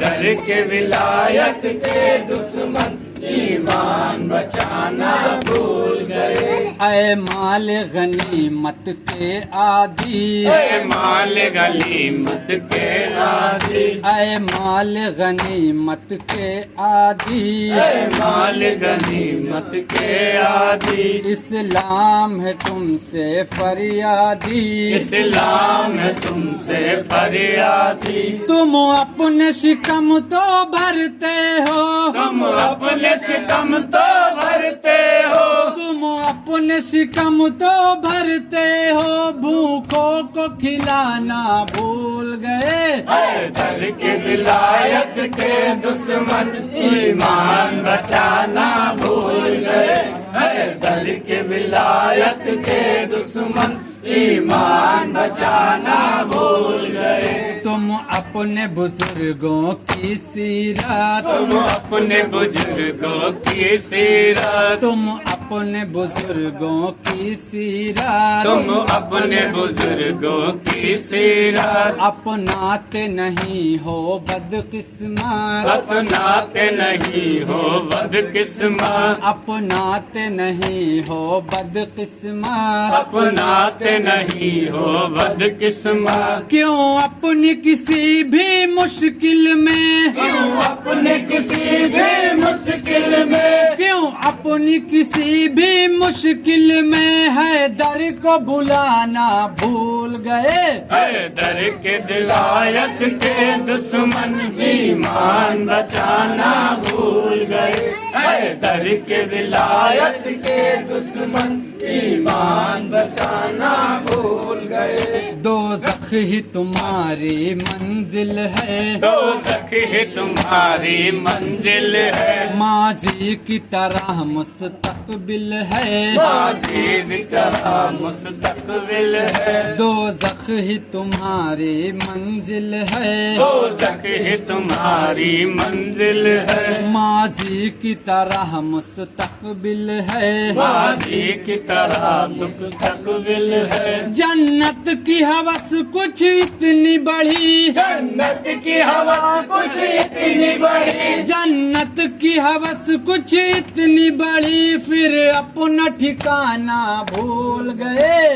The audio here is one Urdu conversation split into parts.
در کے ولایت کے دشمن ایمان بچانا بھول گئے اے مال غنیمت کے عادی اے مال غنیمت کے عادی اے مال غنیمت کے عادی اے مال غنیمت کے عادی اسلام ہے تم سے فریادی اسلام ہے تم سے فریادی تم اپنے شکم تو بھرتے ہو تم اپنے ستم تو بھرتے ہو تم اپنے شکم تو بھرتے ہو بھوکوں کو کھلانا بھول گئے اے در کے ولایت کے دشمن ایمان بچانا بھول گئے اے در کے ولایت کے دشمن ایمان بچانا بھول گئے تم اپنے بزرگوں کی سیرت تم اپنے بزرگوں کی سیرت تم اپنے بزرگوں کی سیرت تم اپنے بزرگوں کی سیرت اپناتے نہیں ہو بدقسمت اپناتے نہیں ہو بدقسمت اپناتے نہیں ہو بدقسمت اپناتے نہیں ہو بدقسمت کیوں اپنی کسی بھی مشکل میں کیوں اپنے کسی بھی مشکل میں کیوں اپنی کسی بھی مشکل میں ہے در کو بلانا بھول گئے اے در کے ولایت کے دشمن ایمان بچانا بھول گئے اے در کے ولایت کے دشمن ایمان بچانا بھول گئے دوزخ ہی تمہاری منزل ہے دوزخ ہی تمہاری منزل ہے ماضی کی طرح مستقبل ہے ماضی کی طرح مستقبل ہے دوزخ ہی تمہاری منزل ہے دوزخ ہی تمہاری منزل ہے ماضی کی طرح مستقبل ہے ماضی کی طرح مستقبل ہے جنت کی ہوس کچھ اتنی بڑی جنت کی ہوا کچھ اتنی بڑی جنت کی ہوس کچھ اتنی بڑی پھر اپنا ٹھکانہ بھول گئے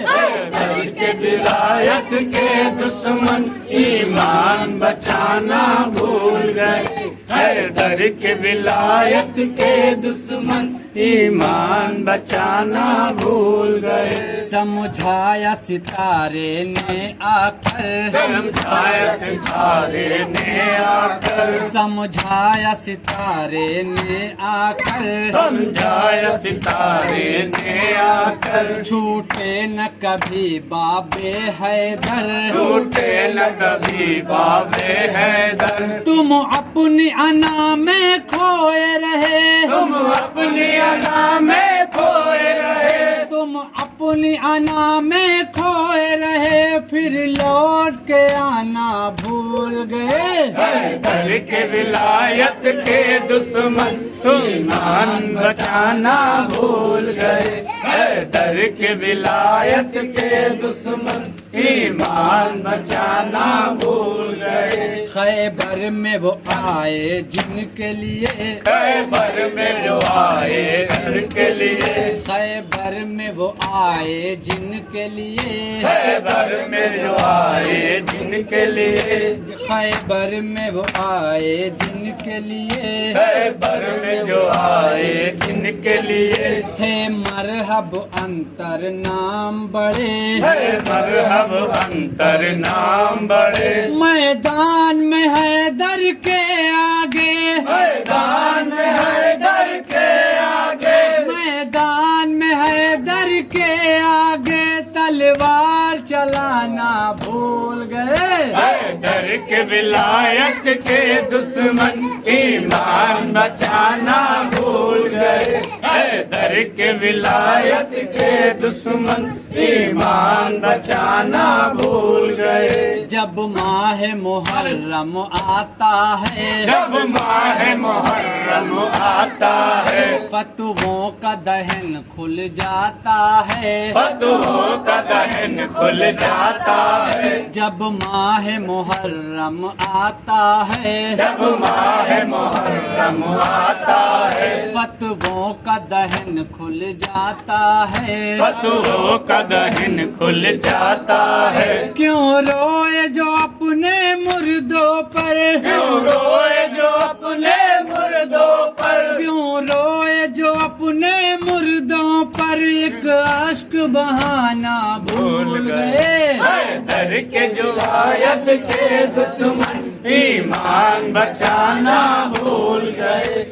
در کے ولایت کے دشمن ایمان بچانا بھول گئے اے در کے ولایت کے دشمن ایمان بچانا بھول گئے سمجھایا ستارے نے آ کر سمجھایا ستارے نے آ کر سمجھایا ستارے نے آ کر سمجھایا ستارے نے آ کر چھوٹے نہ کبھی بابے حیدر چھوٹے نہ کبھی بابے حیدر تم اپنی انا میں کھوئے رہے تم اپنی انا میں کھوئے رہے تم اپنی انا میں کھوئے رہے پھر لوٹ کے آنا بھول گئے اے در کے ولایت کے دشمن ایمان بچانا بھول گئے اے در کے ولایت کے دشمن ایمان بچانا بھول گئے خیبر میں وہ آئے جن کے لیے خیبر میں جو آئے گھر کے لیے خیبر میں وہ آئے جن کے لیے خیبر میں جو آئے جن کے لیے خیبر میں وہ آئے جن کے لیے خیبر میں جو آئے جن کے لیے تھے مرحب انتر نام بڑے ہے مرحب انتر نام بڑے میدان میں حیدر کے آگے میدان میں حیدر کے آگے میدان میں حیدر کے آگے تلوار چلانا بھول گئے حیدر کے ولایت کے دشمن ایمان بچانا بھول گئے در کے ولایت کے دشمن ایمان بچانا بھول گئے جب ماہ محرم آتا ہے جب ماہ محرم آتا ہے فتووں کا دہن کھل جاتا ہے فتووں کا دہن کھل جاتا ہے جب ماہ محرم آتا ہے جب ماہ محرم آتا ہے فتووں کا دہن کھل جاتا ہے فتووں کا دہن کھل جاتا ہے کیوں روئے جو اپنے مردوں پر کیوں روئے جو اپنے مردوں پر کیوں روئے جو اپنے مردوں پر ایک اشک بہانا بھول گئے در کے جو آیت کے دشمن ایمان بچانا بھول گئے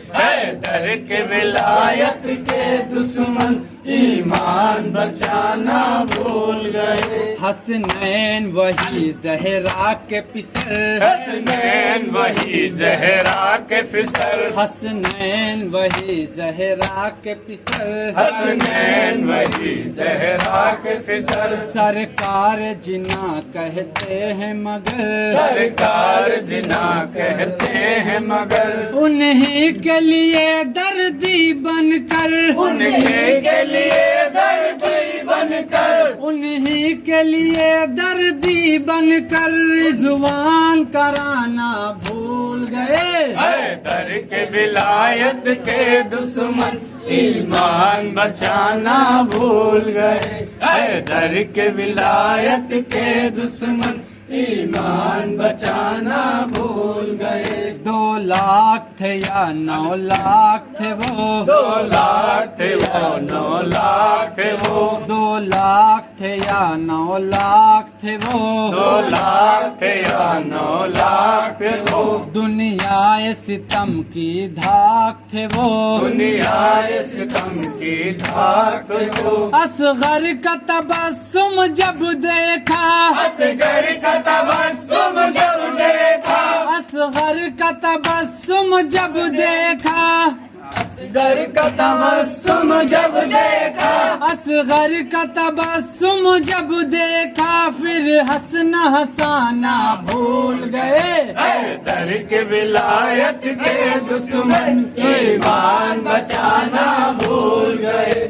در کے ولایت کے دشمن ایمان بچانا بھول گئے حسنین وہی زہرا کے پسر حسنین وہی زہرا کے پسر حسنین وہی زہرا کے پسر حسنین وہی زہرا کے پسر سرکار جنا کہتے ہیں مگر سرکار جنا کہتے ہیں مگر انہی کے لیے دردی بن کر انہیں کے لیے دردی بن کر انہی کے لیے دردی بن کر رضوان کرانا بھول گئے در کے ولایت کے دشمن ایمان بچانا بھول گئے در کے ولایت کے دشمن ایمان بچانا بھول گئے 2 لاکھ تھے یا 9 لاکھ تھے وہ 2 لاکھ تھے وہ 9 لاکھ تھے وہ 2 لاکھ تھے یا 9 لاکھ تھے وہ 2 لاکھ تھے یا 9 لاکھ تھے وہ دنیا ستم کی دھاک تھے وہ دنیا ستم کی دھاک وہ اصغر کا تبسم جب دیکھا اصغر کا تبسم جب دیکھا اصغر کا تبسم جب دیکھا اصغر کا تبسم جب دیکھا اصغر کا تبسم جب دیکھا پھر ہنسنا ہنسانا بھول گئے در کے ولایت کے دشمن ایمان بچانا بھول گئے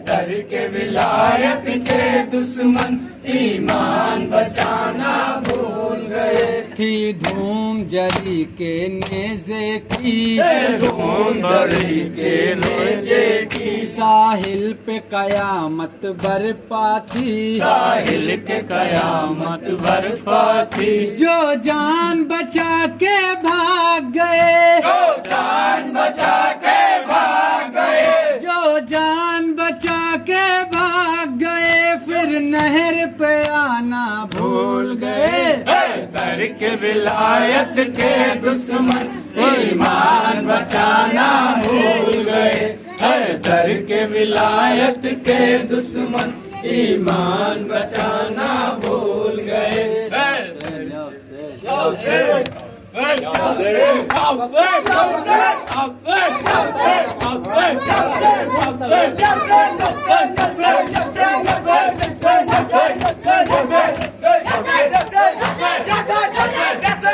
در کے ولایت کے دشمن ایمان بچانا بھول گئے تھی دھوم جری کے نیزے کی دھوم بری کے نیزے کی ساحل پہ قیامت برپا تھی ساحل کے قیامت برپا تھی جو جان بچا کے بھاگ گئے جو جان بچا کے بھاگ گئے جو جان بچا کے بھاگ گئے پھر نہر پہ آنا بھول گئے در کے ولایت کے دشمن ایمان بچانا بھول گئے در کے ولایت کے دشمن ایمان بچانا بھول گئے